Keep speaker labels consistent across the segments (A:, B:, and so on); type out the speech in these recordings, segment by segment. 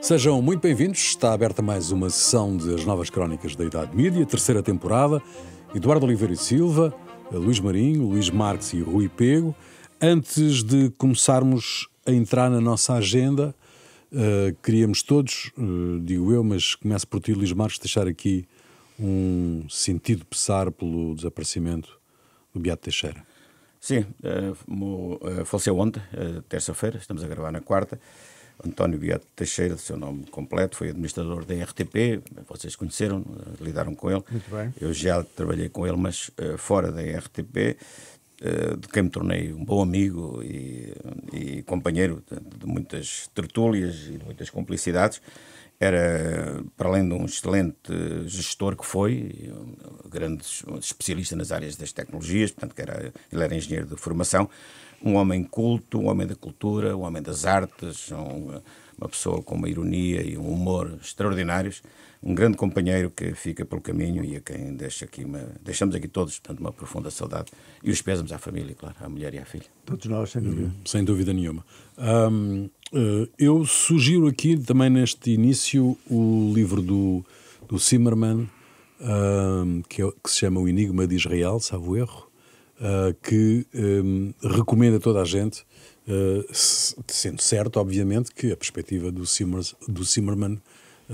A: Sejam muito bem-vindos. Está aberta mais uma sessão das novas crónicas da Idade Mídia, terceira temporada. Eduardo Oliveira e Silva, Luís Marinho, Luís Marques e Rui Pego. Antes de começarmos a entrar na nossa agenda, queríamos todos, digo eu, mas começo por ti, Luís Marques, deixar aqui um sentido pesar pelo desaparecimento do Beato Teixeira.
B: Sim, faleceu ontem, terça-feira, estamos a gravar na quarta. António Beato Teixeira, seu nome completo, foi administrador da RTP, vocês conheceram, lidaram com ele.
C: Muito bem.
B: Eu já trabalhei com ele, mas fora da RTP, de quem me tornei um bom amigo e companheiro de muitas tertúlias e de muitas cumplicidades. Era, para além de um excelente gestor que foi, um grande especialista nas áreas das tecnologias, portanto, ele era engenheiro de formação, um homem culto, um homem da cultura, um homem das artes, uma pessoa com uma ironia e um humor extraordinários, um grande companheiro que fica pelo caminho e a quem deixamos aqui todos, portanto, uma profunda saudade. E os pésames à família, claro, à mulher e à filha.
C: Todos nós, sem dúvida.
A: Sem dúvida nenhuma. Eu sugiro aqui também neste início o livro do Zimmermann, que se chama O Enigma de Israel, salvo erro, que recomendo a toda a gente, sendo certo, obviamente, que a perspectiva do Zimmermann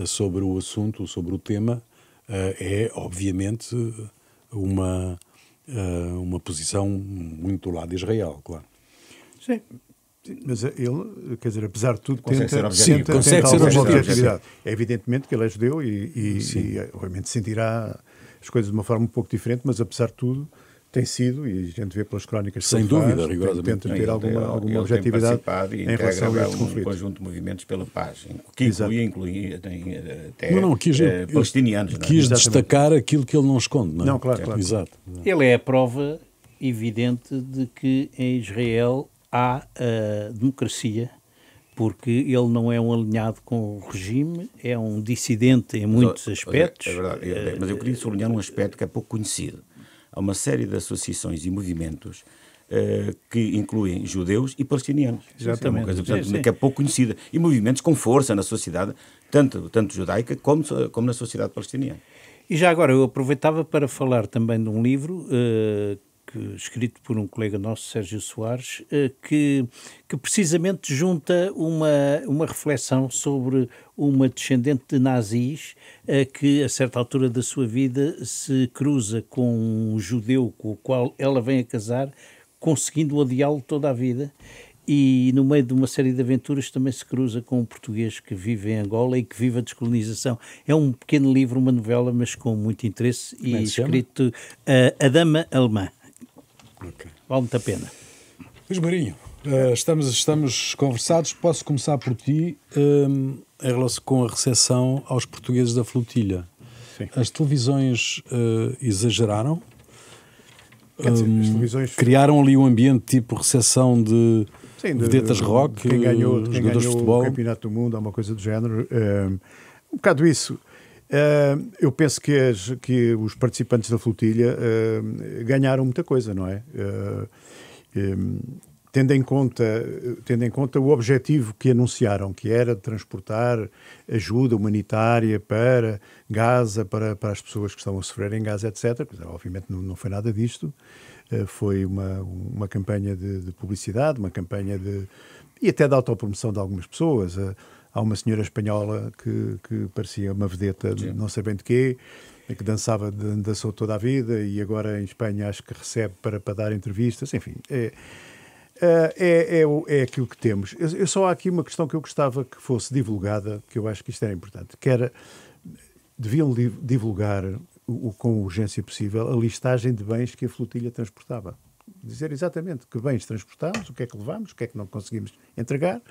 A: sobre o assunto, sobre o tema, é, obviamente, uma posição muito do lado de Israel, claro.
C: Sim. Mas ele, quer dizer, apesar de tudo,
B: consegue
C: tenta
B: ser
C: objetividade. É evidentemente que ele é judeu e obviamente sentirá as coisas de uma forma um pouco diferente, mas apesar de tudo tem sido, e a gente vê pelas crónicas que
A: sem dúvida, rigorosamente,
C: tenta ter alguma objetividade
B: e
C: em relação a este conflito.
B: Conjunto de movimentos pela paz, que incluía até palestinianos.
A: Quis destacar aquilo que ele não esconde, não é?
C: Não, claro.
A: Exato.
D: Ele é a prova evidente de que em Israel há democracia, porque ele não é um alinhado com o regime, é um dissidente em muitos aspectos.
B: É verdade, mas eu queria sublinhar um aspecto que é pouco conhecido. Há uma série de associações e movimentos que incluem judeus e palestinianos.
D: Exatamente.
B: É uma coisa, portanto, que é pouco conhecida. E movimentos com força na sociedade, tanto judaica como na sociedade palestiniana.
D: E já agora eu aproveitava para falar também de um livro escrito por um colega nosso, Sérgio Soares, que precisamente junta uma reflexão sobre uma descendente de nazis que, a certa altura da sua vida, se cruza com um judeu com o qual ela vem a casar, conseguindo odiá-lo toda a vida. E no meio de uma série de aventuras também se cruza com um português que vive em Angola e que vive a descolonização. É um pequeno livro, uma novela, mas com muito interesse, e escrito A Dama Alemã.
A: Okay.
D: Vale muito a pena.
A: Luís Marinho, estamos conversados. Posso começar por ti em relação com a recepção aos portugueses da flotilha.
C: Sim.
A: As televisões exageraram?
C: As televisões
A: criaram ali um ambiente tipo recepção de vedetas rock,
C: quem ganhou
A: jogadores de futebol?
C: O Campeonato do Mundo, ou uma coisa do género. Um bocado isso. Eu penso que os participantes da flotilha ganharam muita coisa, não é? Tendo em conta o objetivo que anunciaram, que era de transportar ajuda humanitária para Gaza, para as pessoas que estavam a sofrer em Gaza, etc. Obviamente não foi nada disto. Foi uma campanha de publicidade, uma campanha e até de autopromoção de algumas pessoas. Há uma senhora espanhola que parecia uma vedeta, não sei bem de quê, que dançou toda a vida e agora em Espanha acho que recebe para dar entrevistas. Enfim, é aquilo que temos. Eu só há aqui uma questão que eu gostava que fosse divulgada, que eu acho que isto era importante, que era, deviam divulgar com urgência possível a listagem de bens que a flotilha transportava. Dizer exatamente que bens transportámos, o que é que levamos, o que é que não conseguimos entregar,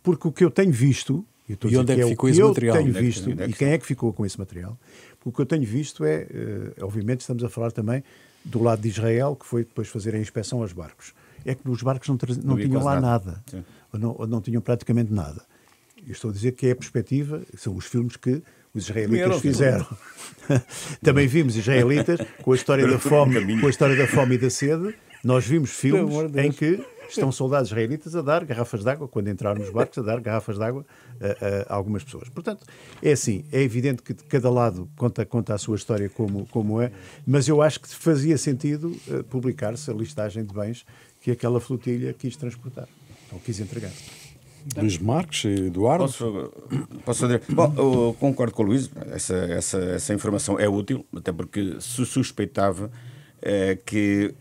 C: porque o que eu tenho visto,
A: e onde é que ficou esse material?
C: E quem é que ficou com esse material? Porque o que eu tenho visto é, obviamente estamos a falar também do lado de Israel, que foi depois fazer a inspeção aos barcos. É que os barcos não tinham lá nada. Ou não tinham praticamente nada. Eu estou a dizer que é a perspectiva, são os filmes que os israelitas fizeram. Também vimos israelitas com a história da fome, e da sede. Nós vimos filmes em que estão soldados israelitas a dar garrafas de água, quando entraram nos barcos, a dar garrafas de água a algumas pessoas. Portanto, é assim, é evidente que cada lado conta a sua história como é, mas eu acho que fazia sentido publicar-se a listagem de bens que aquela flotilha quis transportar, ou quis entregar.
A: Luís Marques, Eduardo?
B: Posso dizer? Bom, eu concordo com o Luís, essa informação é útil, até porque se suspeitava que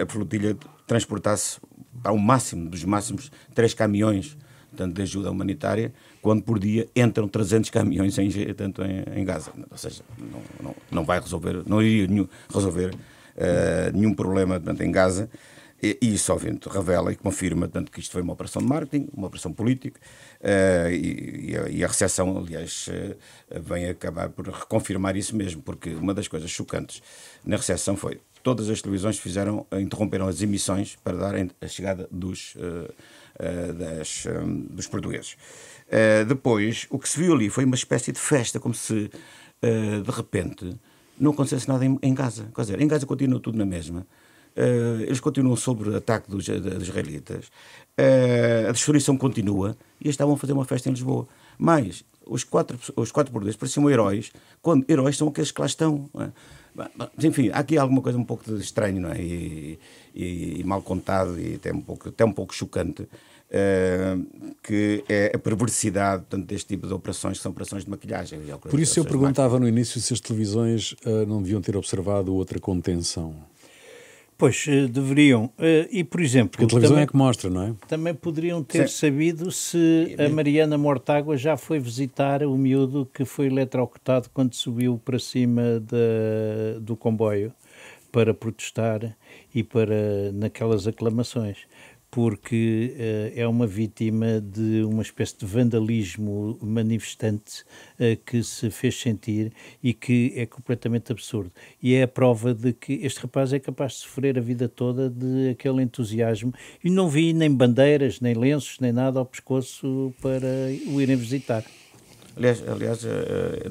B: a flotilha transportasse ao máximo dos máximos 3 caminhões, tanto de ajuda humanitária, quando por dia entram 300 caminhões em Gaza. Ou seja, não vai resolver, não iria resolver nenhum problema tanto em Gaza. E isso, obviamente, revela e confirma tanto que isto foi uma operação de marketing, uma operação política, e a recepção, aliás, vem acabar por reconfirmar isso mesmo, porque uma das coisas chocantes na recepção foi todas as televisões interromperam as emissões para darem a chegada dos portugueses. Depois, o que se viu ali foi uma espécie de festa, como se, de repente, não acontecesse nada em Gaza. Quer dizer, em Gaza continua tudo na mesma. Eles continuam sob o ataque dos israelitas, a destruição continua e eles estavam a fazer uma festa em Lisboa. Mas os quatro portugueses pareciam heróis, quando heróis são aqueles que lá estão. Mas, enfim, há aqui alguma coisa um pouco de estranho, não é? E mal contado e até um pouco chocante, que é a perversidade, portanto, deste tipo de operações, que são operações de maquilhagem.
A: Por isso eu perguntava no início se as televisões não deviam ter observado outra contenção.
D: Pois, deveriam. E, por exemplo...
A: Porque a televisão é que mostra, não é?
D: Também poderiam ter sabido se a Mariana Mortágua já foi visitar o miúdo que foi eletrocutado quando subiu para cima do comboio para protestar e para naquelas aclamações. Porque é uma vítima de uma espécie de vandalismo manifestante que se fez sentir e que é completamente absurdo. E é a prova de que este rapaz é capaz de sofrer a vida toda de aquele entusiasmo. E não vi nem bandeiras, nem lenços, nem nada ao pescoço para o irem visitar.
B: Aliás,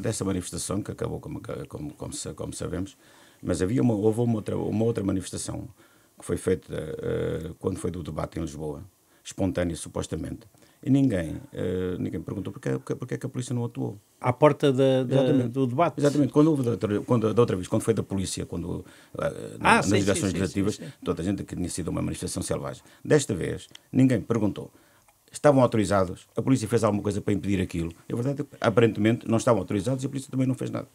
B: dessa manifestação, que acabou como sabemos, mas houve uma outra manifestação que foi feita quando foi do debate em Lisboa, espontânea supostamente, e ninguém perguntou porque é que a polícia não atuou.
D: À porta do debate?
B: Exatamente. Da outra vez, quando foi da polícia, nas legislações legislativas, toda a gente que tinha sido uma manifestação selvagem. Desta vez, ninguém perguntou. Estavam autorizados, a polícia fez alguma coisa para impedir aquilo. É verdade, aparentemente não estavam autorizados e a polícia também não fez nada.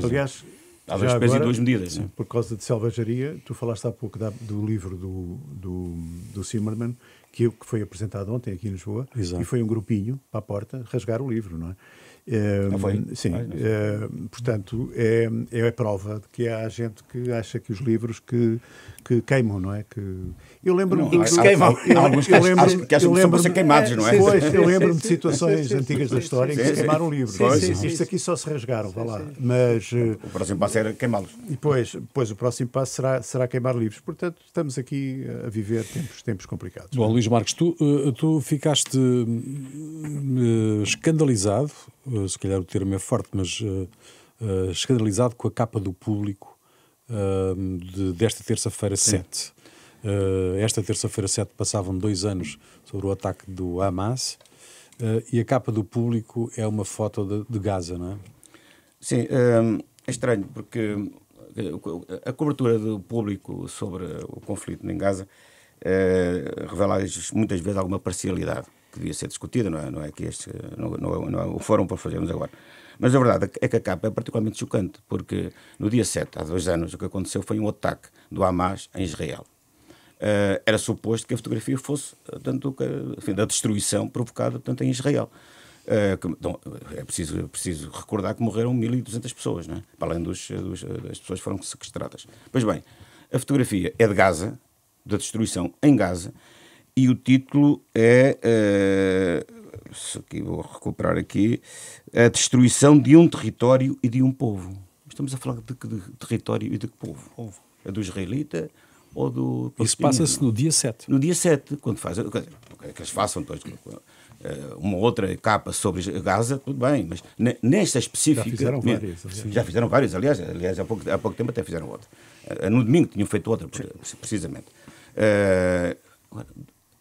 C: Aliás,
B: talvez pese duas medidas.
C: Sim, por causa de selvageria, tu falaste há pouco do livro do Zimmermann, que foi apresentado ontem aqui em Lisboa.
A: Exato.
C: E foi um grupinho para a porta rasgar o livro, não é?
B: Foi?
C: Sim, portanto, é a prova de que há gente que acha que os livros que queimam, não é? Eu lembro-me
B: que se queimam. Alguns que acham que são para ser queimados, não é?
C: Pois, eu lembro-me de situações antigas da história em que se queimaram livros. Isto aqui só se rasgaram, vá lá. Mas
B: o próximo passo era queimá-los.
C: E depois o próximo passo será queimar livros. Portanto, estamos aqui a viver tempos complicados.
A: Bom, Luís Marques, tu ficaste escandalizado, se calhar o termo é forte, mas escandalizado com a capa do Público desta terça-feira 7. Esta terça-feira 7 passavam 2 anos sobre o ataque do Hamas e a capa do Público é uma foto de Gaza, não é?
B: Sim, é estranho porque a cobertura do Público sobre o conflito em Gaza revela muitas vezes alguma parcialidade que devia ser discutida, não é que este não é o fórum para fazermos agora. Mas a verdade é que a capa é particularmente chocante, porque no dia 7, há 2 anos, o que aconteceu foi um ataque do Hamas em Israel. Era suposto que a fotografia fosse da destruição provocada em Israel. Então, é preciso recordar que morreram 1.200 pessoas, não é? Para além das pessoas que foram sequestradas. Pois bem, a fotografia é de Gaza, da destruição em Gaza, e o título é, vou recuperar aqui, a destruição de um território e de um povo. Estamos a falar de território e de que povo? É do israelita ou do...
A: Isso passa-se no dia 7.
B: No dia 7, quando fazem... O que eles façam depois... uma outra capa sobre Gaza, tudo bem, mas nesta específica... Já fizeram várias, aliás, há pouco tempo até fizeram outra. No domingo tinham feito outra, precisamente.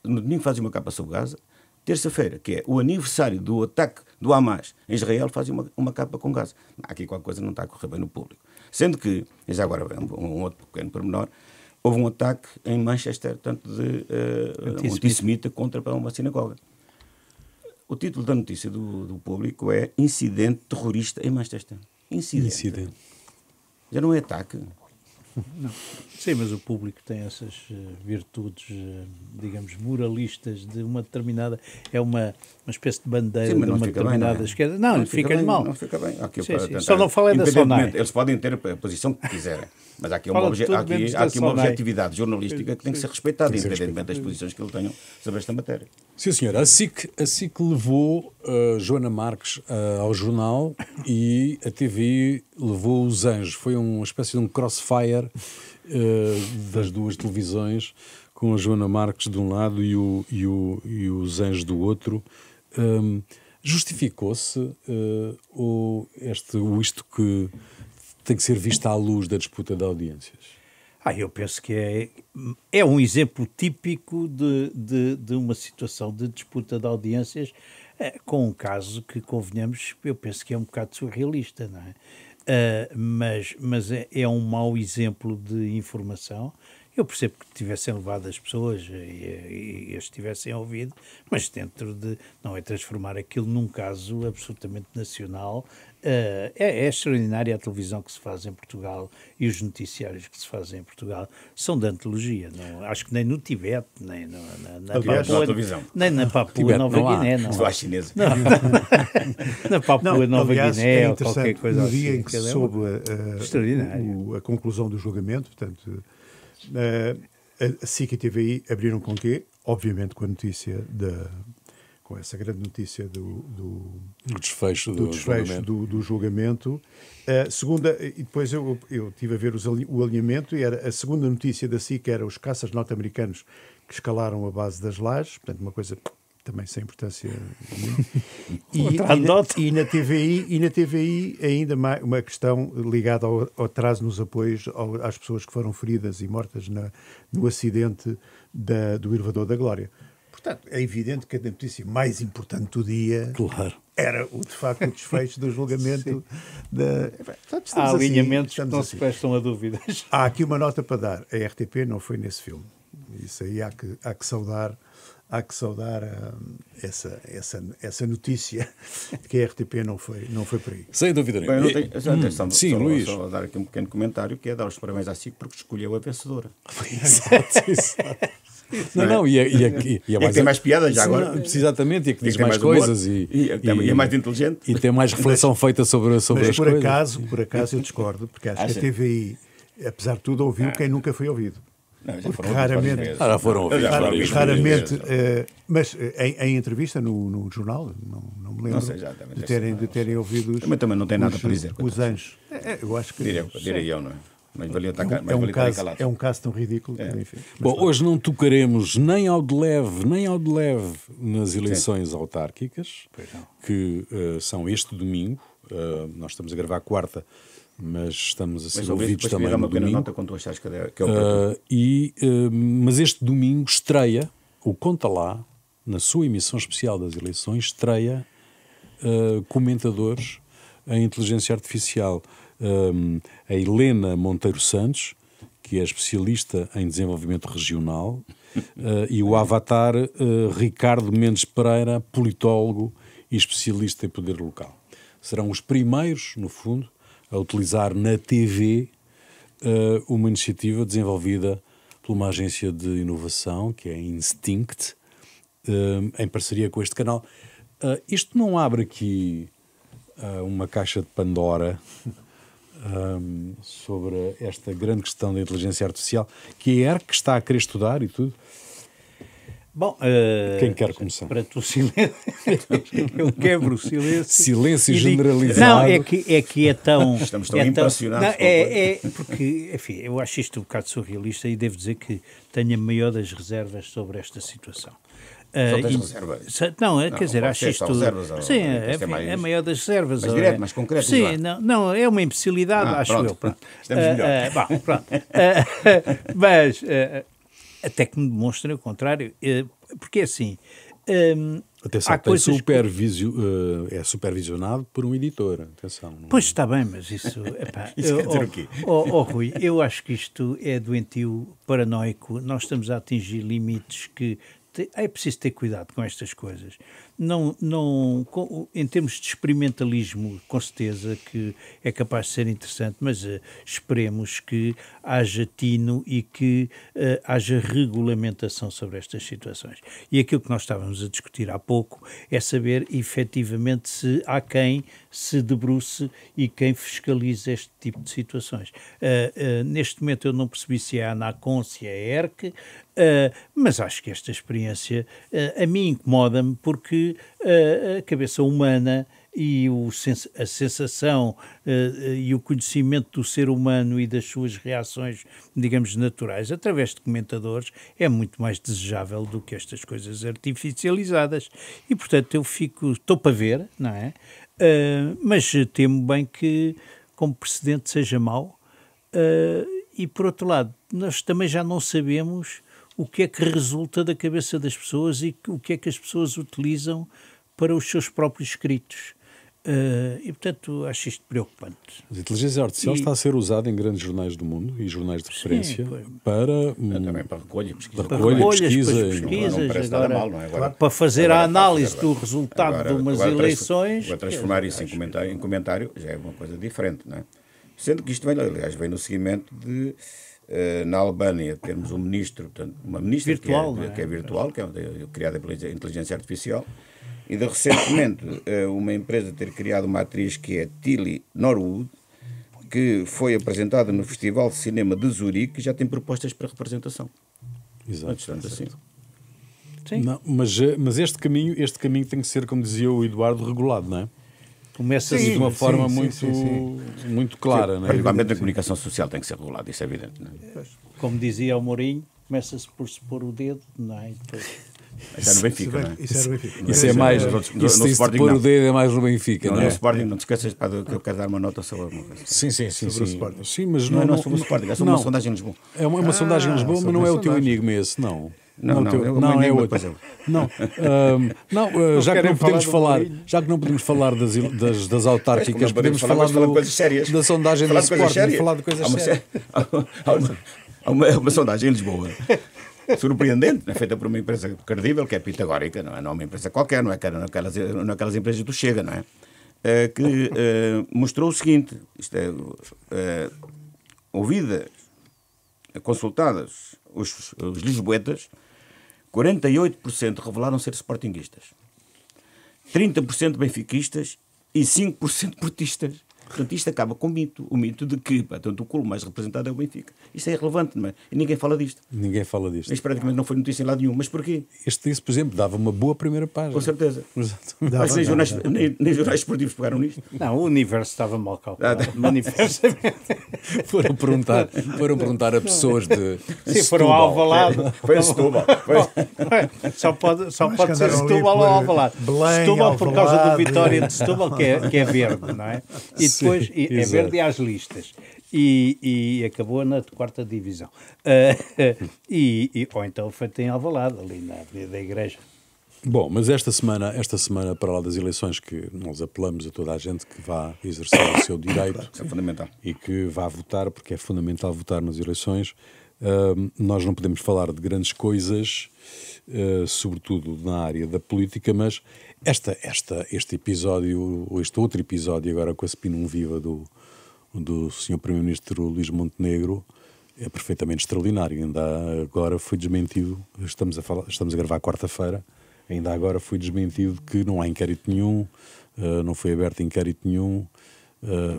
B: No domingo fazem uma capa sobre Gaza. Terça-feira, que é o aniversário do ataque do Hamas em Israel, fazem uma capa com Gaza. Aqui qualquer coisa não está a correr bem no público. Sendo que, e já agora um outro pequeno pormenor, houve um ataque em Manchester, tanto de um antissemita contra uma sinagoga. O título da notícia do público é Incidente terrorista em Manchester. Incidente. Já não é ataque.
D: Não. Sim, mas o público tem essas virtudes, digamos, moralistas de uma determinada... É uma espécie de bandeira de uma determinada esquerda. Não, fica-lhe mal.
B: Não fica bem.
D: Só não fala da SONAI.
B: Eles podem ter a posição que quiserem, mas há aqui uma objetividade jornalística que tem que ser respeitada, independentemente das posições que eles tenham sobre esta matéria.
A: Sim, senhora. A SIC levou Joana Marques ao jornal e a TVI levou Os Anjos. Foi uma espécie de um crossfire das duas televisões, com a Joana Marques de um lado e Os Anjos do outro. Justificou-se isto que tem que ser visto à luz da disputa de audiências?
D: Eu penso que é um exemplo típico de uma situação de disputa de audiências, com um caso que, convenhamos, eu penso que é um bocado surrealista, não é? Mas é um mau exemplo de informação. Eu percebo que tivessem levado as pessoas e as tivessem ouvido, mas dentro de... Não é transformar aquilo num caso absolutamente nacional. É extraordinária a televisão que se faz em Portugal e os noticiários que se fazem em Portugal são de antologia. Não, acho que nem no Tibete, nem na Papua, nem na Papua Nova Guiné.
B: Não há chinesa.
D: Na Papua Nova Guiné ou qualquer coisa
C: assim. No dia em que
D: se
C: soube a conclusão do julgamento, portanto... A SIC e a TVI abriram com quê? Obviamente com a notícia com essa grande notícia do
A: desfecho
C: do julgamento. Segunda, e depois eu estive a ver o alinhamento, e era a segunda notícia da SIC era os caças norte-americanos que escalaram a base das lajes, portanto uma coisa também sem importância e na TVI ainda mais uma questão ligada ao atraso nos apoios às pessoas que foram feridas e mortas no acidente do Elevador da Glória. Portanto, é evidente que a notícia mais importante do dia era, de facto, o desfecho do julgamento.
D: Portanto, há alinhamentos que não se prestam a dúvidas.
C: Há aqui uma nota para dar. A RTP não foi nesse filme. Isso aí há que saudar. Há que saudar essa notícia de que a RTP não foi por aí.
A: Sem dúvida nenhuma.
B: Sim, Luís. Só dar aqui um pequeno comentário, que é dar os parabéns à SIC porque escolheu a vencedora.
A: Exato. Não, e é
B: mais, tem mais piada já agora.
A: Exatamente, e que diz mais coisas. E
B: é mais inteligente.
A: E tem mais reflexão feita sobre as coisas.
C: Por acaso eu discordo, porque acho que a TVI, apesar de tudo, ouviu quem nunca foi ouvido.
A: Não, foram ouvidos.
C: Raramente, mas em entrevista no jornal, não me lembro de terem ouvido
B: também não tem nada para dizer.
C: Os Anjos. Eu acho que...
B: Direi eu, não é? Mas
C: é um caso tão ridículo. Enfim.
A: Bom, hoje não tocaremos nem ao de leve nas eleições autárquicas, que são este domingo. Nós estamos a gravar quarta, mas estamos a ser ouvidos também no domingo.
B: Nota quando tu achas que é o
A: mas este domingo estreia, o Conta Lá, na sua emissão especial das eleições, estreia comentadores em inteligência artificial. A Helena Monteiro Santos, que é especialista em desenvolvimento regional, e o avatar Ricardo Mendes Pereira, politólogo e especialista em poder local. Serão os primeiros, no fundo, a utilizar na TV uma iniciativa desenvolvida por uma agência de inovação, que é a Instinct, em parceria com este canal. Isto não abre aqui uma caixa de Pandora sobre esta grande questão da inteligência artificial, que é que está a querer estudar e tudo?
D: Bom,
A: quem quer começar?
D: Para tu silêncio, eu quebro o silêncio.
A: Silêncio generalizado.
D: Não, é que é tão...
B: Estamos tão impressionados.
D: Porque, enfim, eu acho isto um bocado surrealista e devo dizer que tenho a maior das reservas sobre esta situação.
B: Só tens reservas?
D: Não, quer dizer, acho isto... Sim, é a maior das reservas.
B: Mais direto, mais concreto.
D: Sim, não, é uma imbecilidade, acho eu.
B: Estamos melhor.
D: Mas... até que me demonstrem o contrário. Porque é assim...
A: Atenção,
D: há coisas
A: é supervisionado por um editor. Atenção.
D: Pois está bem, mas isso... Epá,
B: Isso quer dizer o quê?
D: Rui, eu acho que isto é doentio, paranoico. Nós estamos a atingir limites que... É preciso ter cuidado com estas coisas. Em termos de experimentalismo, com certeza que é capaz de ser interessante, mas esperemos que haja tino e que haja regulamentação sobre estas situações. E aquilo que nós estávamos a discutir há pouco é saber efetivamente se há quem se debruce e quem fiscalize este tipo de situações. Neste momento eu não percebi se é a ANACOM, se é a ERC, mas acho que esta experiência a mim incomoda-me porque a cabeça humana e a sensação e o conhecimento do ser humano e das suas reações, digamos, naturais, através de comentadores, é muito mais desejável do que estas coisas artificializadas. E, portanto, estou para ver, não é? Mas temo bem que, como precedente, seja mau. E, por outro lado, nós também já não sabemos o que é que resulta da cabeça das pessoas e o que é que as pessoas utilizam para os seus próprios escritos. E, portanto, acho isto preocupante.
A: A inteligência artificial está a ser usada em grandes jornais do mundo e jornais de referência para...
B: também para recolha, pesquisa.
A: Para recolha, pesquisa.
B: Não parece nada mal, não é? Agora,
D: para fazer a análise do resultado de umas eleições...
B: Agora transformar isso em comentário já é uma coisa diferente, não é? Sendo que isto vem, aliás, vem no seguimento de... na Albânia temos um ministro, portanto, uma ministra
D: virtual,
B: que é virtual, que é criada pela inteligência artificial, e de recentemente uma empresa ter criado uma atriz que é Tilly Norwood, que foi apresentada no Festival de Cinema de Zurique e já tem propostas para representação.
A: Exato.
B: Assim.
D: Sim.
A: Não, mas este caminho tem que ser, como dizia o Eduardo, regulado, não é?
D: Começa-se
A: de uma forma muito clara. Não é?
B: Igualmente a comunicação social tem que ser regulada, isso é evidente. Não é?
D: Como dizia o Mourinho, começa-se por se pôr o dedo, não é?
B: Isso é no Benfica, não é?
C: Isso é no Benfica.
A: Isso é mais...
B: No
A: Isso de
B: Sporting,
A: pôr
B: não.
A: o dedo é mais no Benfica, não é?
B: No Sporting, não te esqueças que eu quero dar uma nota sobre alguma coisa.
A: Sim.
C: Sobre o Sporting.
A: Sim, mas
B: Não é sobre o Sporting, é sobre uma sondagem em Lisboa.
A: É uma sondagem em Lisboa, mas não é o teu enigma esse, não.
B: Não,
A: é outro. Já que não podemos falar das autárquicas, podemos falar
B: de coisas sérias.
A: Da sondagem do Sporting, falar de coisas sérias.
B: Há uma sondagem em Lisboa surpreendente, feita por uma empresa credível, que é pitagórica, não é uma empresa qualquer, não é aquelas empresas do Chega, não é? Que mostrou o seguinte, isto é, ouvidas, consultadas os lisboetas, 48% revelaram ser sportinguistas, 30% benfiquistas e 5% portistas. Portanto, isto acaba com o mito de que, portanto, o clube mais representado é o Benfica. Isto é irrelevante, não é? E ninguém fala disto. Isto praticamente não foi notícia em lado nenhum. Mas porquê?
A: Este, por exemplo, dava uma boa primeira página.
B: Com certeza. Mas nem jornais esportivos pegaram nisto.
D: Não, o universo estava mal calculado. Manifestamente.
A: Foram perguntar a pessoas de
D: Sim, foram ao Alvalade.
B: Foi em Setúbal.
D: Só pode ser Setúbal ou Alvalade. Setúbal por causa do Vitória de Setúbal, que é verde, não é? E depois é verde às listas. E acabou na quarta divisão. Ou então feito em Alvalade, ali na Avenida da Igreja.
A: Bom, mas esta semana, para lá das eleições, que nós apelamos a toda a gente que vá exercer o seu direito
B: é fundamental.
A: E que vá votar, porque é fundamental votar nas eleições, nós não podemos falar de grandes coisas, sobretudo na área da política, mas este episódio, ou este outro episódio agora com a Spinum Viva do Sr. Primeiro-Ministro Luís Montenegro é perfeitamente extraordinário. Ainda agora foi desmentido, estamos a gravar quarta-feira, ainda agora foi desmentido que não há inquérito nenhum, não foi aberto inquérito nenhum,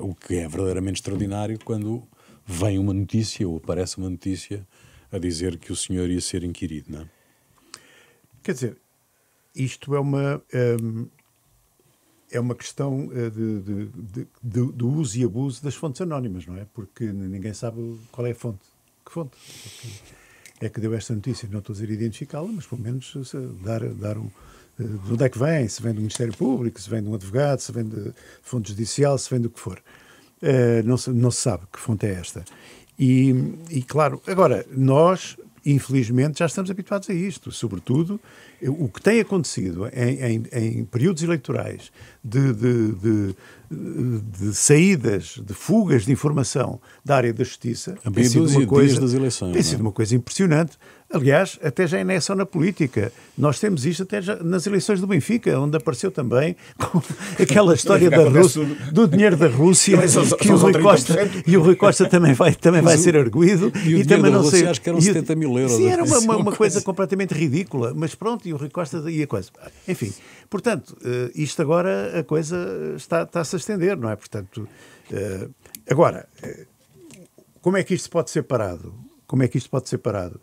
A: o que é verdadeiramente extraordinário quando vem uma notícia, ou aparece uma notícia, a dizer que o senhor ia ser inquirido, não é?
C: Quer dizer, isto é uma questão do uso e abuso das fontes anónimas, não é? Porque ninguém sabe qual é a fonte. Que fonte? É que deu esta notícia. Não estou a dizer identificá-la, mas pelo menos dar de onde é que vem, se vem do Ministério Público, se vem de um advogado, se vem de fonte judicial, se vem do que for. Não se sabe que fonte é esta. E claro, agora, nós infelizmente, já estamos habituados a isto. Sobretudo, o que tem acontecido em períodos eleitorais de saídas, de fugas de informação da área da justiça,
A: tem sido uma coisa das eleições,
C: tem sido uma coisa impressionante. Aliás, até já não é só na política. Nós temos isto até já nas eleições do Benfica, onde apareceu também com aquela história da Rússia, do dinheiro da Rússia, que o Rui Costa também vai ser arguido.
A: E também não sei, acho que eram 70 mil euros.
C: Sim, era uma coisa completamente ridícula. Mas pronto, e o Rui Costa e a coisa. Enfim, portanto, isto agora a coisa está-se a estender, não é? Portanto, agora, como é que isto pode ser parado? Como é que isto pode ser parado?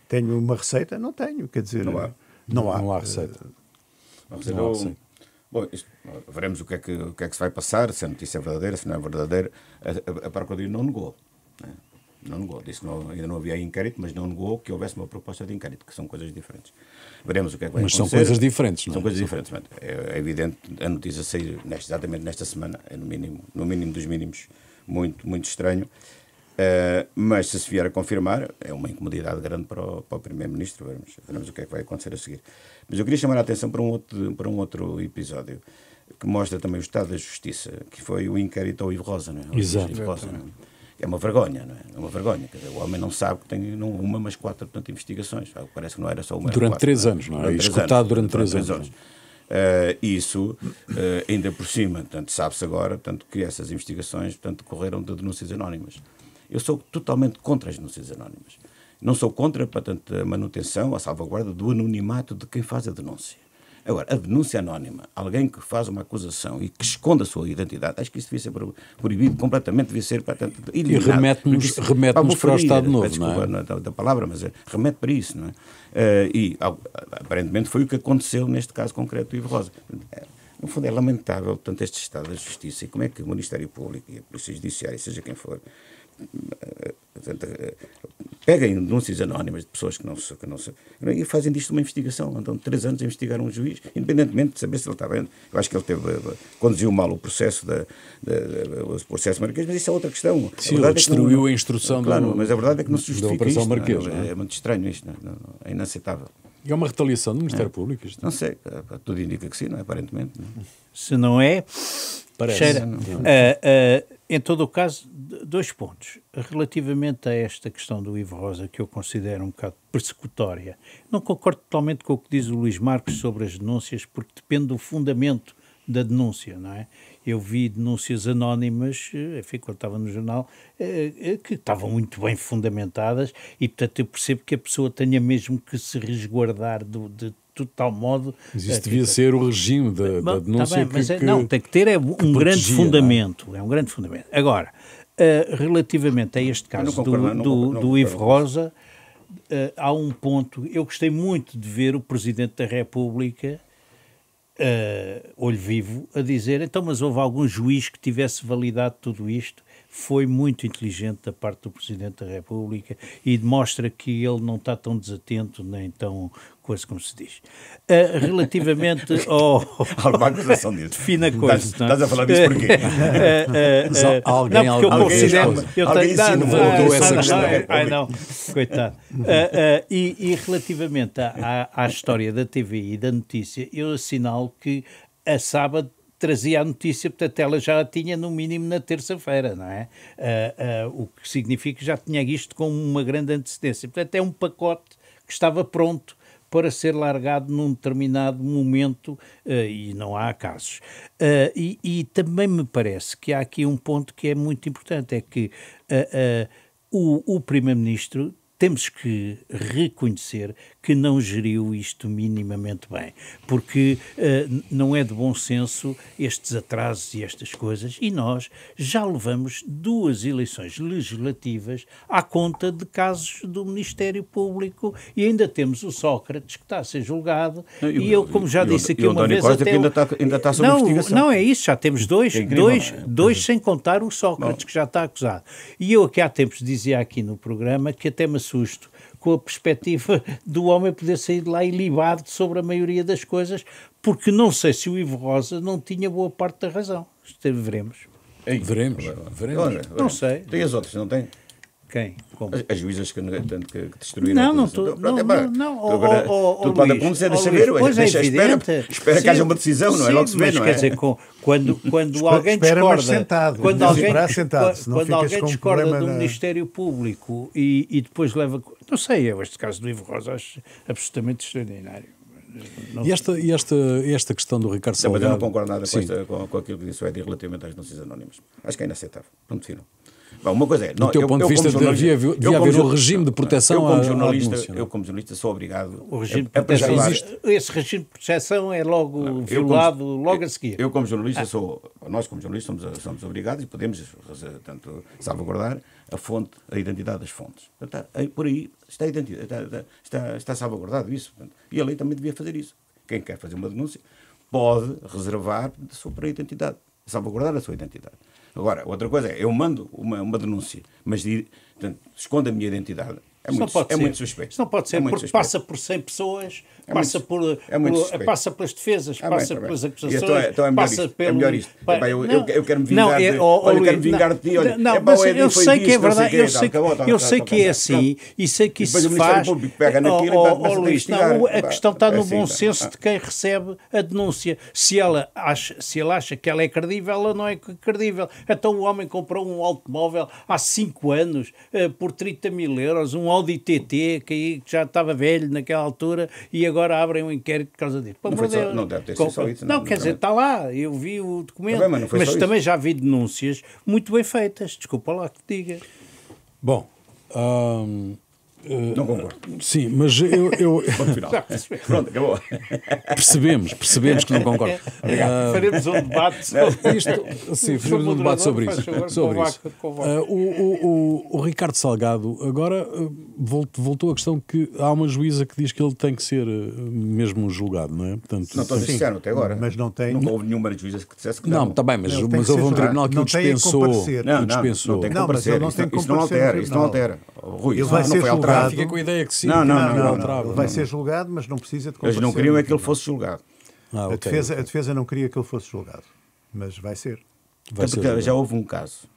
C: Tenho uma receita? Não tenho, quer dizer...
A: Não há receita.
B: Bom, veremos o que é que se vai passar, se a notícia é verdadeira, se não é verdadeira. A Procuradoria não negou. Não negou. Disse que ainda não havia inquérito, mas não negou que houvesse uma proposta de inquérito, que são coisas diferentes. Veremos o que é que vai acontecer.
A: Mas são coisas diferentes, não é?
B: São coisas diferentes. É evidente a notícia sair exatamente nesta semana, é no mínimo dos mínimos, muito, muito estranho. Mas se vier a confirmar, é uma incomodidade grande para o Primeiro-Ministro. Veremos o que é que vai acontecer a seguir. Mas eu queria chamar a atenção para um outro episódio que mostra também o estado da justiça, que foi o inquérito ao Ivo Rosa. Não é?
A: Exato.
B: Ivo Rosa, não é? É uma vergonha, não é? É uma vergonha. Quer dizer, o homem não sabe que tem não uma, mas 4 investigações. Parece que não era só uma.
A: Durante 3 anos, não é? Escutado durante 3 anos.
B: Isso, ainda por cima, portanto, sabe-se agora, tanto que essas investigações, portanto, decorreram de denúncias anónimas. Eu sou totalmente contra as denúncias anónimas. Não sou contra, portanto, a manutenção, a salvaguarda do anonimato de quem faz a denúncia. Agora, a denúncia anónima, alguém que faz uma acusação e que esconde a sua identidade, acho que isso devia ser proibido completamente, devia ser, portanto, eliminado.
A: E remete-nos para o Estado Novo,
B: desculpa,
A: não é?
B: Da palavra, mas remete para isso, não é? E, aparentemente, foi o que aconteceu neste caso concreto do Ivo Rosa. No fundo, é lamentável, portanto, este estado da justiça e como é que o Ministério Público e a Polícia Judiciária, seja quem for, peguem denúncias anónimas de pessoas que não se e fazem disto uma investigação. Andam 3 anos a investigar um juiz, independentemente de saber se ele está bem. Eu acho que ele conduziu mal o processo o processo Marquês, mas isso é outra questão.
A: Sim, ele destruiu a instrução
B: mas a verdade é que não se justifica isto.
A: Marquês,
B: é muito estranho isto, é inaceitável.
A: E é uma retaliação do Ministério Público isto?
B: Não sei, tudo indica que sim, não é? Aparentemente. Não.
D: Se não é,
A: parece.
D: Cheira. Em todo o caso, 2 pontos. Relativamente a esta questão do Ivo Rosa, que eu considero um bocado persecutória, não concordo totalmente com o que diz o Luís Marcos sobre as denúncias, porque depende do fundamento da denúncia, não é? Eu vi denúncias anónimas, enfim, quando estava no jornal, que estavam muito bem fundamentadas e, portanto, eu percebo que a pessoa tenha mesmo que se resguardar de tal modo...
A: Mas isso devia ser o regime da denúncia.
D: Tá bem, mas não, tem que ter um grande fundamento. É um grande fundamento. Agora, relativamente a este caso do Ivo Rosa, há um ponto... Eu gostei muito de ver o Presidente da República, olho vivo, a dizer, então, mas houve algum juiz que tivesse validado tudo isto? Foi muito inteligente da parte do Presidente da República e demonstra que ele não está tão desatento, nem tão coisa como se diz. Relativamente ao...
B: Alguma acusação disso.
D: Fina coisa.
B: Estás a falar disso porquê?
A: Alguém
B: voltou essa questão.
D: Ai, não, coitado. E relativamente à história da TV e da notícia, eu assinalo que a sábado trazia a notícia, portanto ela já a tinha no mínimo na terça-feira, não é? O que significa que já tinha isto com uma grande antecedência. Portanto é um pacote que estava pronto para ser largado num determinado momento e não há casos. E também me parece que há aqui um ponto que é muito importante, é que o Primeiro-Ministro temos que reconhecer que não geriu isto minimamente bem, porque não é de bom senso estes atrasos e estas coisas, e nós já levamos 2 eleições legislativas à conta de casos do Ministério Público e ainda temos o Sócrates que está a ser julgado, e eu, como já disse aqui uma vez...
B: Costa, que ainda está sob investigação.
D: Não, é isso, já temos dois sem contar o Sócrates, que já está acusado. E eu aqui há tempos dizia aqui no programa que até me assusto com a perspectiva do homem poder sair de lá ilibado sobre a maioria das coisas, porque não sei se o Ivo Rosa não tinha boa parte da razão. Veremos.
A: Veremos.
B: Olha,
D: não sei.
B: Tem as outras, não tem?
D: Quem? Como?
B: As juízas que destruíram.
D: Não,
B: tudo.
D: agora,
B: tudo pode acontecer, deixa ver. Espera que haja uma decisão, não é? Logo se vê,
D: mas
B: não
D: quer
B: é?
D: dizer, quando alguém discorda,
C: sentado,
D: quando alguém discorda do
C: na...
D: Ministério Público e depois leva... Não sei, eu este caso do Ivo Rosa acho absolutamente extraordinário.
A: Não. E esta questão do Ricardo Salgado...
B: Mas eu não concordo nada com aquilo que disse o Edi relativamente às denúncias anónimas. Acho que é inaceitável. Ponto final. Bom, uma coisa é...
A: Do teu ponto de vista, devia haver um regime de proteção à denúncia.
B: Eu, como jornalista, sou obrigado
D: o regime de proteção, esse regime de proteção é logo violado logo a seguir.
B: Eu, como jornalista, nós, como jornalistas, somos obrigados e podemos, tanto, salvaguardar a identidade das fontes. Portanto, por aí está a identidade, está salvaguardado isso. Portanto, e a lei também devia fazer isso. Quem quer fazer uma denúncia pode reservar a sua identidade, salvaguardar a sua identidade. Agora, outra coisa é, eu mando uma denúncia, mas portanto, escondo a minha identidade. É muito suspeito.
D: Isso não pode ser, porque passa por 100 pessoas, passa pelas defesas, passa pelas acusações,
B: então
D: passa pelo...
B: É melhor isto. Eu quero me vingar de ti.
D: Não, mas eu sei que é verdade, eu sei que é assim, e sei que isso se faz... Luís, a questão está no bom senso de quem recebe a denúncia. Se ele acha que ela é credível, ela não é credível. Então o homem comprou um automóvel há 5 anos por 30 mil euros, um Audi TT, que já estava velho naquela altura, e agora abrem um inquérito por causa disso.
B: Não deve ter sido só isso.
D: Não, quer dizer, está lá, eu vi o documento, mas também já vi denúncias muito bem feitas. Desculpa lá que te diga.
A: Bom...
B: não concordo.
A: Sim, mas eu...
B: Pronto, acabou.
A: Percebemos que não concordo.
D: Faremos um debate
A: faremos um debate sobre isso. O Ricardo Salgado agora voltou a questão que há uma juíza que diz que ele tem que ser mesmo julgado, não é? Portanto,
B: não estou dizendo até agora.
C: Mas não tem...
B: Não houve nenhuma juíza que dissesse que não.
A: Não, está bem, mas houve um tribunal que o dispensou.
B: Não tem que comparecer. Isso não altera. Rui,
C: ele vai ser julgado.
A: Fica com a ideia que sim.
C: Não. Ele vai ser julgado, mas não precisa de comparecer.
B: Eles não queriam é que ele fosse julgado.
C: A defesa não queria que ele fosse julgado, mas vai ser.
B: Já houve um caso,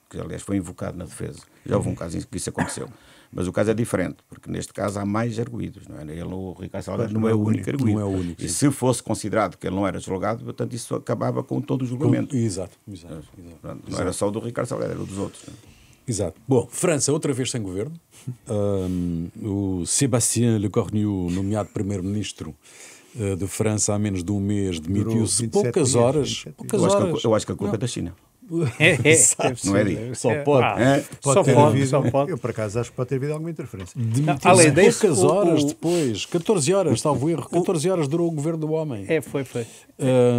B: que aliás foi invocado na defesa, já houve um caso em que isso aconteceu. Mas o caso é diferente, porque neste caso há mais arguidos. Não é? O Ricardo Salgado não é o único arguido.
A: Não é o único,
B: e se fosse considerado que ele não era julgado, portanto isso acabava com todo o julgamento.
A: Exato.
B: Não era só o do Ricardo Salgado, era o dos outros.
A: Exato. Bom, França, outra vez sem governo. O Sébastien Lecornu, nomeado primeiro-ministro de França há menos de um mês, demitiu-se poucas horas.
B: Eu acho que a culpa é da China.
A: Não é disso. Só
C: pode. Eu, por acaso, acho que pode ter havido alguma interferência.
A: Além disso, poucas horas depois, 14 horas, salvo erro, 14 horas durou o governo do homem.
D: Foi.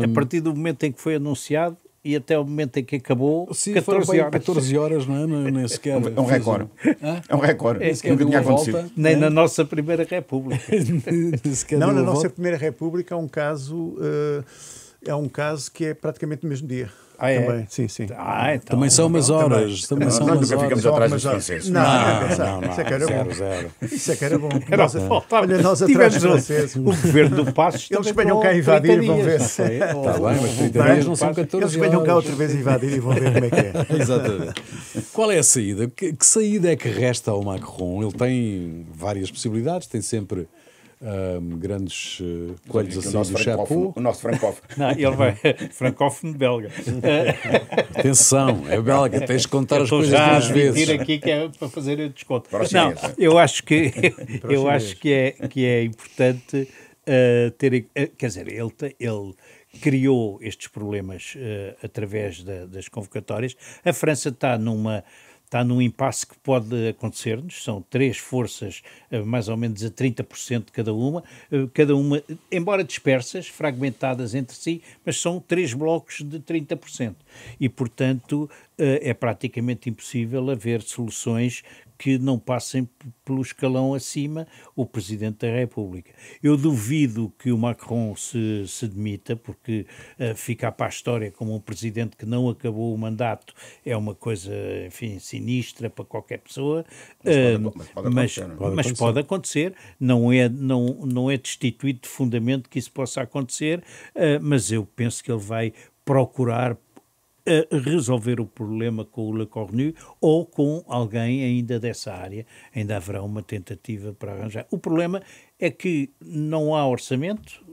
D: A partir do momento em que foi anunciado e até o momento em que acabou,
A: sim, 14 horas, não é? Nem sequer.
B: É um recorde. É um recorde.
A: Nunca tinha acontecido.
D: Nem na nossa Primeira República.
C: Na nossa Primeira República é um caso que é praticamente no mesmo dia. Também, sim.
A: Então, também são umas horas. Também são umas horas.
B: Ficamos atrás dos franceses.
C: Não. Isso é que era bom.
A: Zero.
C: Isso é que era bom.
D: Olha,
C: nós atrás dos franceses.
D: O governo do Passos.
C: Eles venham cá invadir e vão ver.
A: Está bem, mas 30 dias não são 14 horas.
C: Eles venham cá outra vez invadir e vão ver como é que é.
A: Exatamente. Qual é a saída? Que saída é que resta ao Macron? Ele tem várias possibilidades, tem sempre... grandes coelhos assim do chapeau.
B: O nosso francófono.
D: Não, ele vai francófono belga.
A: Atenção, é belga, tens de contar as coisas duas vezes.
D: Ir aqui que é para fazer o desconto. Não, eu acho que é importante ter, quer dizer, ele criou estes problemas através das convocatórias. A França está num impasse que pode acontecer-nos, são 3 forças, mais ou menos a 30% cada uma, embora dispersas, fragmentadas entre si, mas são 3 blocos de 30%. E, portanto, é praticamente impossível haver soluções que não passem pelo escalão acima o Presidente da República. Eu duvido que o Macron se demita, porque ficar para a história como um Presidente que não acabou o mandato é uma coisa, enfim, sinistra para qualquer pessoa, mas pode acontecer. Não é destituído de fundamento que isso possa acontecer, mas eu penso que ele vai procurar a resolver o problema com o Le Cornu ou com alguém ainda dessa área. Ainda haverá uma tentativa para arranjar. O problema é que não há orçamento,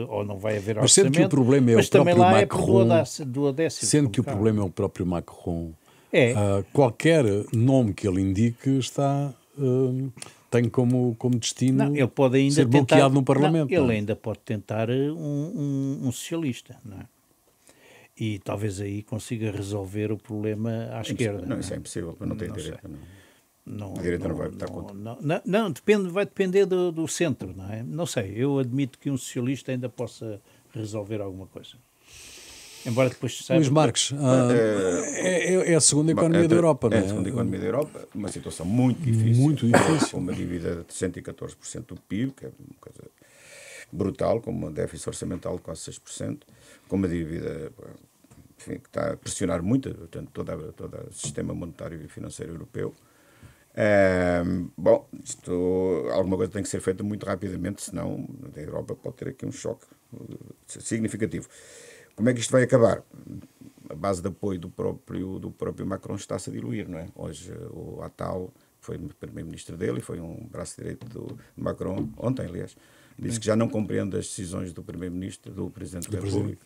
D: ou não vai haver
A: Mas
D: orçamento,
A: sendo que o problema é
D: mas
A: o
D: também
A: próprio
D: lá
A: Macron,
D: é do Odécio.
A: sendo que o problema é o próprio Macron,
D: É.
A: qualquer nome que ele indique tem como destino
D: Não, ele pode ainda
A: ser
D: tentar,
A: bloqueado no Parlamento.
D: Não, ele
A: não é?
D: ainda pode tentar um socialista, não é? E talvez aí consiga resolver o problema à esquerda.
B: Não, isso é impossível, eu não tenho direita.
D: Não,
B: A direita não vai votar contra.
D: Não, vai depender do centro, não é? Não sei, eu admito que um socialista ainda possa resolver alguma coisa. Embora depois se saiba...
A: Luís Marques, é a segunda economia da Europa, não é?
B: É a segunda economia da Europa, uma situação muito difícil.
A: Muito difícil.
B: Com uma dívida de 114% do PIB, que é uma coisa brutal, com um déficit orçamental de quase 6%, com uma dívida, enfim, que está a pressionar muito todo o sistema monetário e financeiro europeu. Bom, alguma coisa tem que ser feita muito rapidamente, senão a Europa pode ter aqui um choque significativo. Como é que isto vai acabar? A base de apoio do próprio Macron está-se a diluir, não é? Hoje o Attal foi o primeiro-ministro dele e foi um braço direito do Macron, ontem, aliás, disse que já não compreende as decisões do primeiro-ministro, do Presidente da República.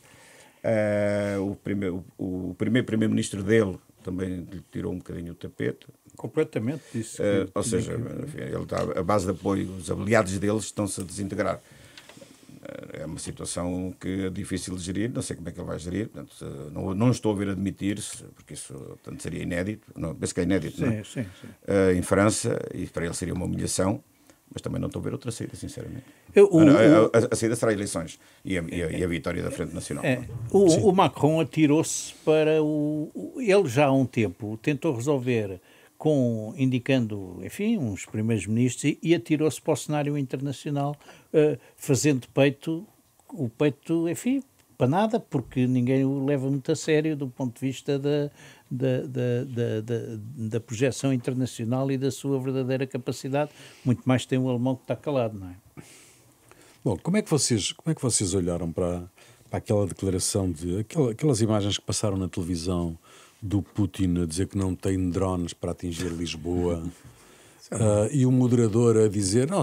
B: O primeiro-ministro dele também lhe tirou um bocadinho o tapete.
D: Completamente disso.
B: Ou seja, enfim, ele está, a base de apoio, os aliados deles estão-se a desintegrar. É uma situação que é difícil de gerir, não sei como é que ele vai gerir, portanto, não estou a ver admitir-se, porque isso portanto, seria inédito, não, penso que é inédito,
D: Sim,
B: não é?
D: sim.
B: Em França, e para ele seria uma humilhação, mas também não estou a ver outra saída, sinceramente. A saída será eleições e a vitória da Frente Nacional.
D: O Macron atirou-se para ele já há um tempo tentou resolver indicando, enfim, uns primeiros ministros e atirou-se para o cenário internacional, fazendo o peito, enfim, para nada, porque ninguém o leva muito a sério do ponto de vista da projeção internacional e da sua verdadeira capacidade. Muito mais tem o alemão que está calado, não é?
A: Bom, como é que vocês olharam para aquela declaração aquelas imagens que passaram na televisão do Putin a dizer que não tem drones para atingir Lisboa e o moderador a dizer, não,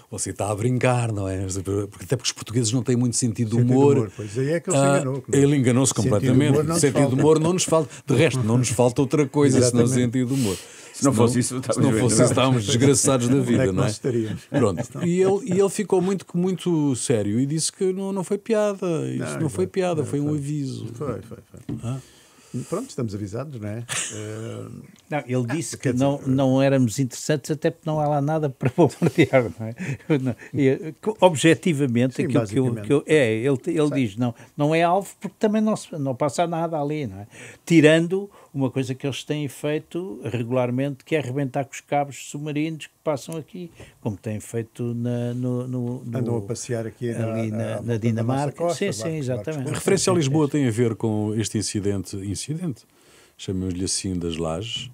A: você está a brincar, não é? Até porque os portugueses não têm muito sentido de humor.
C: Pois aí é que ele se enganou.
A: Ele enganou-se completamente. Sentido de humor não nos falta. De resto, não nos falta outra coisa senão sentido de humor.
B: Se não fosse isso,
A: estávamos desgraçados da vida, não é? Pronto. E ele ficou muito sério e disse que não foi piada. Isso não foi piada, foi um aviso.
C: Foi. Pronto, estamos avisados, não é?
D: Não, ele disse que não éramos interessantes, até porque não há lá nada para bombardear, não é? Objetivamente,
C: sim,
D: aquilo ele diz, não é alvo porque também não passa nada ali, não é? Tirando uma coisa que eles têm feito regularmente, que é arrebentar com os cabos submarinos que passam aqui, como têm feito
C: andam a passear aqui
D: ali na Dinamarca.
C: Costa,
D: sim, exatamente.
A: A referência a Lisboa tem a ver com este incidente, chamamos-lhe assim, das lajes,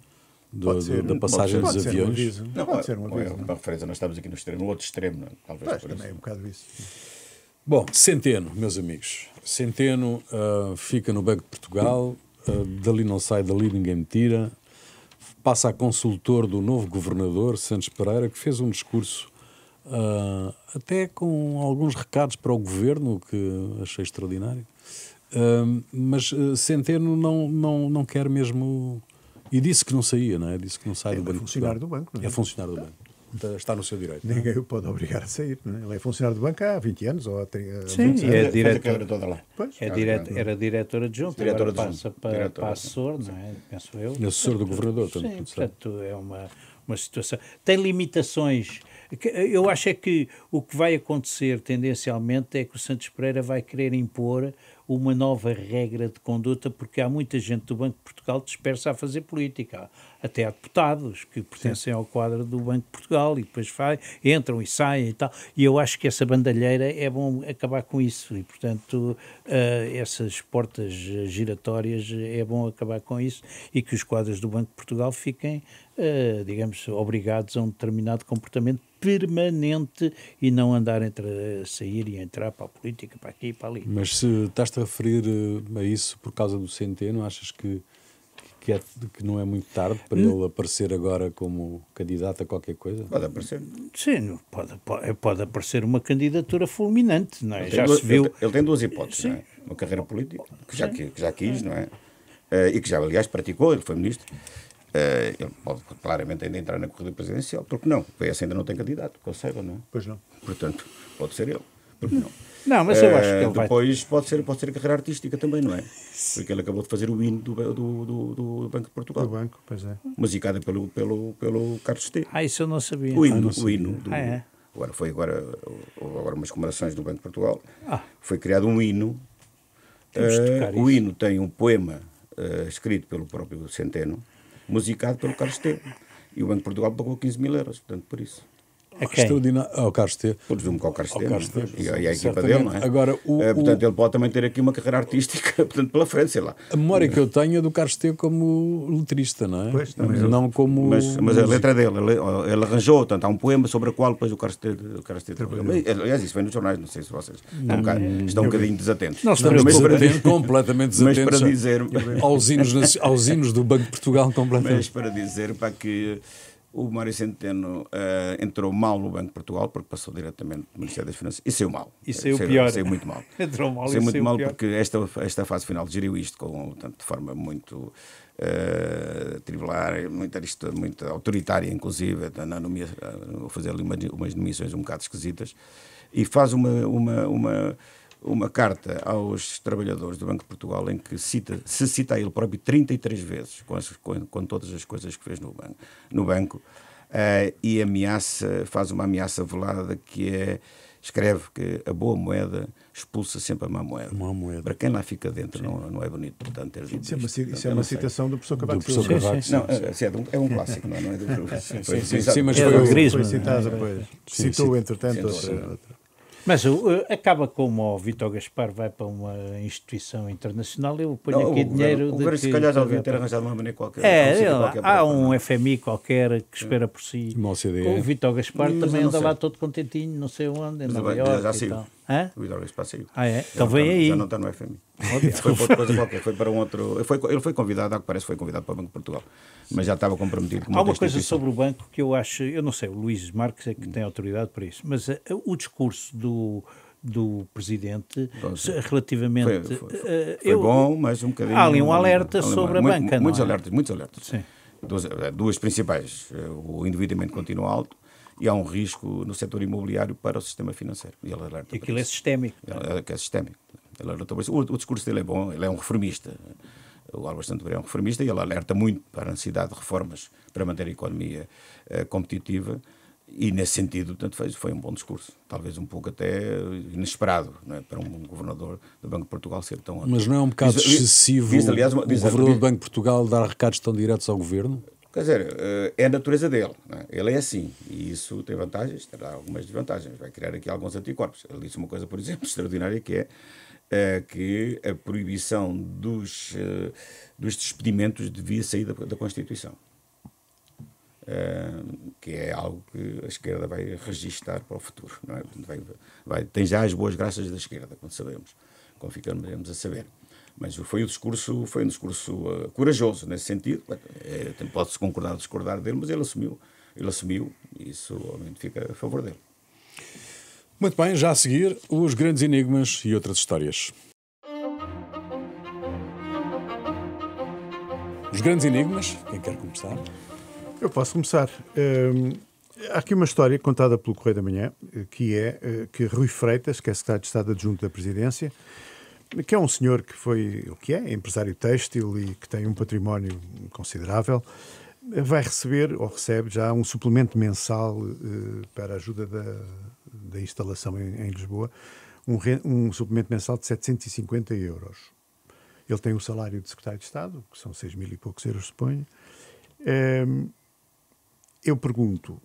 A: da passagem dos aviões.
C: Não pode ser um aviso.
B: Uma referência, nós estamos aqui no outro extremo, não é? Talvez por
C: também é
B: isso.
C: um bocado isso.
A: Bom, Centeno, meus amigos. Centeno fica no Banco de Portugal, dali não sai, dali ninguém me tira. Passa a consultor do novo governador, Santos Pereira, que fez um discurso até com alguns recados para o governo, que achei extraordinário. Mas Centeno não quer mesmo... E disse que não saía, não é? Disse que não sai do Banco de Portugal.
C: É funcionário do banco, não é?
A: É funcionário do banco. Está no seu direito.
C: Ninguém o pode obrigar a sair, não é? Ele é funcionário do banco há 20 anos ou há 30
D: Sim,
C: anos.
D: é
B: Diretora toda lá.
D: era diretora adjunta, agora passa para assessor, não é? Penso eu.
A: Assessor do governador.
D: Sim, portanto, é uma situação... Tem limitações. Eu acho é que o que vai acontecer tendencialmente é que o Santos Pereira vai querer impor uma nova regra de conduta, porque há muita gente do Banco de Portugal dispersa a fazer política. Até há deputados que pertencem ao quadro do Banco de Portugal e depois entram e saem e tal. E eu acho que essa bandalheira é bom acabar com isso. E, portanto, essas portas giratórias é bom acabar com isso e que os quadros do Banco de Portugal fiquem, digamos, obrigados a um determinado comportamento permanente e não andar entre sair e entrar para a política, para aqui e para ali.
A: Mas se estás-te a referir a isso por causa do Centeno, achas que não é muito tarde para ele aparecer agora como candidato a qualquer coisa?
B: Pode aparecer.
D: Sim, pode aparecer uma candidatura fulminante, não é?
B: Já se viu.
D: viu.
B: Ele tem duas hipóteses, não é? Uma carreira política, que já quis, não é? E que já, aliás, praticou, ele foi ministro. Ele pode claramente ainda entrar na corrida presidencial. Porque não? O PS ainda não tem candidato, que eu saiba, não é?
C: Pois não.
B: Portanto, pode ser ele. Porque não?
D: Não, mas eu acho que ele
B: depois pode ser a carreira artística também, não é? Porque ele acabou de fazer o hino do Banco de Portugal.
C: O banco, pois é.
B: Musicada pelo Carlos T.
D: isso eu não sabia.
B: O hino.
D: É?
B: Agora umas comemorações do Banco de Portugal. Foi criado um hino. O hino tem um poema escrito pelo próprio Centeno, musicado pelo Carlos T. E o Banco de Portugal pagou 15 mil euros, portanto, por isso.
A: Extraordinário. Ao Carlos T.
B: Presumo que ao Carlos T. E a equipa
A: certamente.
B: dele, não é?
A: Agora,
B: portanto, ele pode também ter aqui uma carreira artística portanto, pela frente, sei lá.
A: A memória que eu tenho é do Carlos T como letrista, não é?
C: Pois, também.
A: Não como...
B: Mas a letra dele, ele arranjou, portanto, há um poema sobre o qual depois o Carlos T trabalhou. Aliás, isso vem nos jornais, não sei se vocês estão um bocadinho desatentos.
A: Nós estamos completamente desatentos
B: mas para dizer,
A: aos hinos do Banco de Portugal completamente.
B: Mas para dizer para que o Mário Centeno entrou mal no Banco de Portugal porque passou diretamente do Ministério das Finanças e saiu mal.
D: E saiu pior.
B: Saiu muito mal.
D: Entrou mal
B: saiu muito mal
D: pior.
B: porque esta fase final geriu isto de forma muito tribular, muito autoritária, inclusive, a fazer ali umas nomeações um bocado esquisitas, e faz uma carta aos trabalhadores do Banco de Portugal em que se cita a ele próprio 33 vezes com todas as coisas que fez no banco e faz uma ameaça velada que escreve que a boa moeda expulsa sempre a má moeda. Para quem lá fica dentro não é bonito, portanto, ter dito
C: Isso é uma citação do professor Cavaco Silva.
B: Não, é um clássico, não é do
A: Sim, mas
C: foi citado depois. Citou, entretanto, outra.
D: Mas acaba como o Vítor Gaspar vai para uma instituição internacional, eu ponho aqui dinheiro...
B: O governo se calhar já devia ter arranjado uma maneira qualquer.
D: Há um FMI qualquer que espera por si. O Vítor Gaspar também anda lá todo contentinho, não sei onde, em Nova Iorque.
B: Já saiu.
D: O
B: Vítor Gaspar saiu.
D: Então vem aí.
B: Já não está no FMI. Foi para outra coisa qualquer, foi para um outro... Ele foi convidado, ao que parece, foi convidado para o Banco de Portugal, mas já estava comprometido com
D: Há uma coisa sobre o banco que eu acho, eu não sei, o Luís Marques é que tem autoridade para isso, mas o discurso do Presidente relativamente...
B: Foi bom, mas um bocadinho...
D: Há ali um alerta sobre a banca,
B: muitos
D: não é?
B: Muitos alertas.
D: Sim.
B: Duas principais. O endividamento continua alto e há um risco no setor imobiliário para o sistema financeiro. E ele alerta.
D: E aquilo é sistémico.
B: É sistémico. O discurso dele é bom, ele é um reformista. O Álvaro Santo Bré é um reformista e ele alerta muito para a necessidade de reformas para manter a economia competitiva e, nesse sentido, portanto, foi um bom discurso. Talvez um pouco até inesperado, não é? Para um governador do Banco de Portugal ser tão...
A: Mas não é um bocado excessivo o governador do Banco de Portugal dar recados tão diretos ao governo?
B: Quer dizer, é a natureza dele. Não é? Ele é assim. E isso tem vantagens, terá algumas desvantagens. Vai criar aqui alguns anticorpos. Ele disse uma coisa, por exemplo, extraordinária, que é que a proibição dos despedimentos devia sair da Constituição. Que é algo que a esquerda vai registar para o futuro. Não é? Tem já as boas graças da esquerda, como sabemos, como ficaremos a saber. Mas foi um discurso corajoso nesse sentido. Pode-se concordar ou discordar dele, mas ele assumiu e isso, obviamente, fica a favor dele.
A: Muito bem, já a seguir, os grandes enigmas e outras histórias. Os grandes enigmas, quem quer começar?
C: Eu posso começar. Há aqui uma história contada pelo Correio da Manhã, que Rui Freitas, que é secretário de Estado adjunto da Presidência, que é um senhor que é empresário têxtil e que tem um património considerável, vai receber, ou recebe já, um suplemento mensal para a ajuda da instalação em Lisboa, um suplemento mensal de 750 euros. Ele tem o salário de secretário de Estado, que são 6 mil e poucos euros, suponho. Eu pergunto,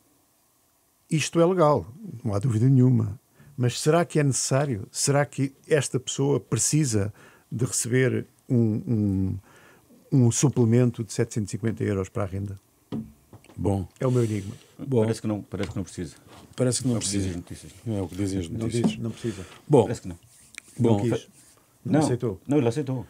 C: isto é legal, não há dúvida nenhuma, mas será que é necessário? Será que esta pessoa precisa de receber um suplemento de 750 euros para a renda?
A: Bom.
C: É o meu enigma.
A: Bom.
B: Parece que não precisa.
A: Parece que não
B: Não precisa
A: precisa.
B: as notícias.
A: É o que dizem as
C: Não
A: notícias.
C: diz, não precisa.
A: Bom,
B: Parece que não.
C: Não
A: bom,
C: quis. Não aceitou.
B: Não, ele aceitou.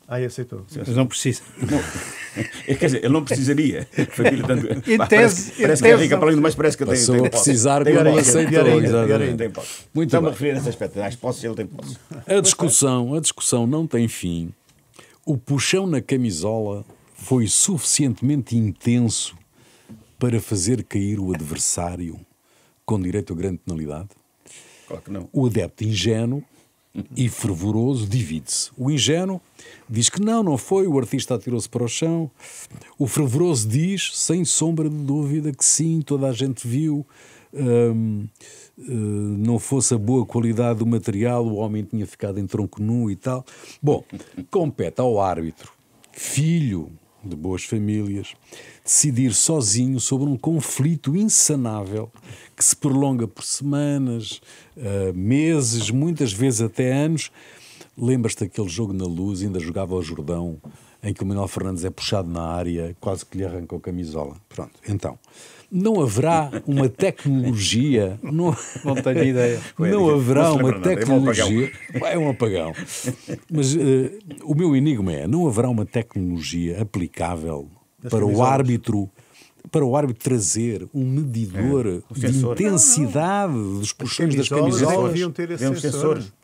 C: Ah, aceitou.
D: Mas não precisa.
B: Não. Quer dizer, ele não precisaria. Família, tanto...
D: Em
B: parece
D: tese,
B: que é rica, para além do mais, parece que tem
A: passou a
B: posse.
A: precisar
B: Tem
A: quando ele
B: posse.
A: aceitou.
C: pior ainda, pior
A: Exatamente.
C: ainda.
B: Tem posse.
A: Muito
B: Estamos a
A: bem.
B: referir nesse aspecto. Às posses ele tem posse.
A: A discussão não tem fim. O puxão na camisola foi suficientemente intenso para fazer cair o adversário com direito a grande penalidade?
B: Claro que não.
A: O adepto ingênuo e fervoroso divide-se. O ingênuo diz que não foi, o artista atirou-se para o chão. O fervoroso diz, sem sombra de dúvida, que sim, toda a gente viu. Não fosse a boa qualidade do material, o homem tinha ficado em tronco nu e tal. Bom, compete ao árbitro, filho de boas famílias, decidir sozinho sobre um conflito insanável que se prolonga por semanas, meses, muitas vezes até anos. Lembras-te daquele jogo na Luz, ainda jogava ao Jordão, em que o Manuel Fernandes é puxado na área, quase que lhe arrancou a camisola. Pronto, então, não haverá uma tecnologia... Não
D: tenho ideia.
A: Não haverá uma
B: nada,
A: tecnologia... É um apagão. Mas o meu enigma é, não haverá uma tecnologia aplicável para o árbitro trazer um medidor de intensidade dos puxões das camisolas
C: deviam ter esse
B: Devemos ter
C: sensor.
B: sensores.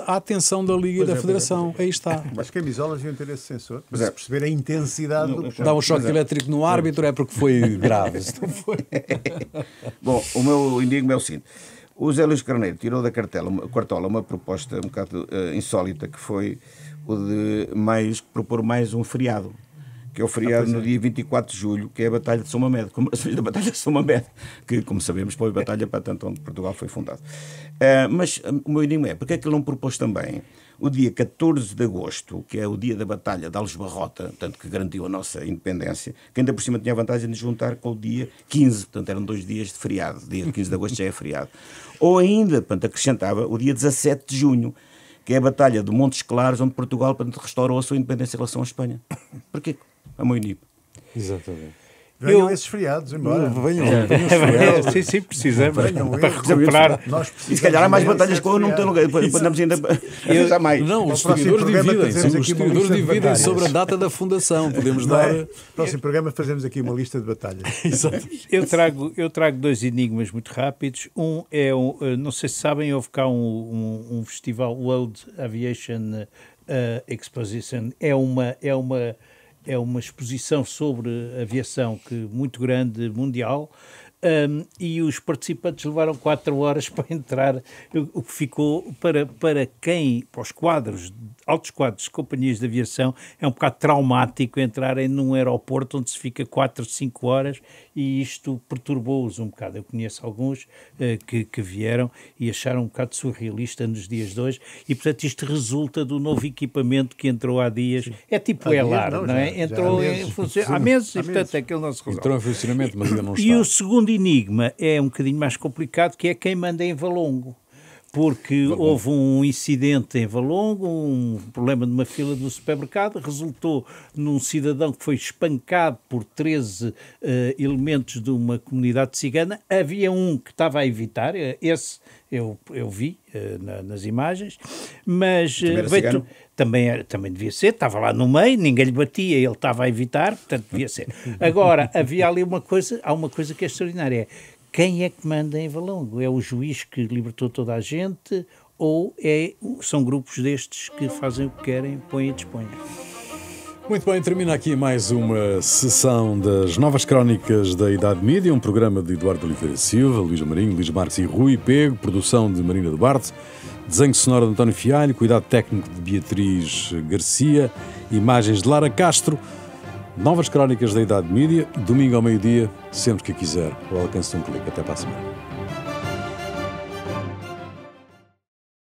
A: à atenção da Liga e da Federação. Aí está.
C: As camisolas deviam ter esse sensor para se perceber a intensidade do puxão.
A: Dá um choque elétrico no árbitro é porque foi grave. Se não foi...
B: Bom, o meu enigma é o seguinte. O Zé Luís Carneiro tirou da cartola uma proposta um bocado insólita, que foi o de propor mais um feriado, que é o feriado no dia 24 de julho, que é a Batalha de São Mamede, comemorações da Batalha de São Mamede, que, como sabemos, foi a batalha para tanto onde Portugal foi fundado. Mas o meu enigma é, porque é que ele não propôs também o dia 14 de agosto, que é o dia da Batalha de Alves Barrota, portanto, que garantiu a nossa independência, que ainda por cima tinha a vantagem de juntar com o dia 15, portanto, eram 2 dias de feriado, dia 15 de agosto já é feriado. Ou ainda, portanto, acrescentava o dia 17 de junho, que é a Batalha de Montes Claros, onde Portugal, portanto, restaurou a sua independência em relação à Espanha. Porquê? É o meu enigma.
A: Exatamente.
C: Venham esses feriados, embora.
A: Venham.
D: Sim, precisamos.
C: Venham
D: Para
C: esses.
D: recuperar.
C: Nós
B: E se calhar há mais
C: precisamos
B: batalhas que eu não tenho lugar. Depois andamos ainda a mais.
A: Não,
C: No
A: os
C: próximo
A: historiadores
C: programa
A: dividem-se.
C: fazemos
A: Os
C: aqui uma
A: historiadores
C: lista de
A: dividem
C: batalhas.
A: sobre a data da fundação. Podemos
C: Não
A: dar...
C: é? No próximo programa fazemos aqui uma lista de batalhas.
D: Eu trago 2 enigmas muito rápidos. Um é, não sei se sabem, houve cá um festival, World Aviation Exposition. É uma exposição sobre aviação muito grande, mundial, e os participantes levaram 4 horas para entrar, o que ficou para os quadros, altos quadros de companhias de aviação, é um bocado traumático entrarem num aeroporto onde se fica 4, 5 horas, e isto perturbou-os um bocado. Eu conheço alguns que vieram e acharam um bocado surrealista nos dias de hoje, e portanto isto resulta do novo equipamento que entrou há dias. É tipo ELAR, não é? Entrou há meses e portanto aquilo não se resolve.
A: Entrou em funcionamento, mas ainda não está.
D: E o segundo enigma é um bocadinho mais complicado, que é quem manda em Valongo. Porque houve um incidente em Valongo, um problema numa fila do supermercado, resultou num cidadão que foi espancado por 13 elementos de uma comunidade cigana. Havia um que estava a evitar, esse eu vi nas imagens, mas também devia ser, estava lá no meio, ninguém lhe batia, ele estava a evitar, portanto devia ser. Agora, havia ali há uma coisa que é extraordinária, quem é que manda em Valongo? É o juiz que libertou toda a gente ou são grupos destes que fazem o que querem, põem e dispõem?
A: Muito bem, termina aqui mais uma sessão das Novas Crónicas da Idade Média, um programa de Eduardo Oliveira Silva, Luís Marinho, Luís Marques e Rui Pego, produção de Marina Duarte, desenho sonoro de António Fialho, cuidado técnico de Beatriz Garcia, imagens de Lara Castro. Novas Crónicas da Idade Média, domingo ao meio-dia, sempre que quiser, ao alcance de um clique. Até para a semana.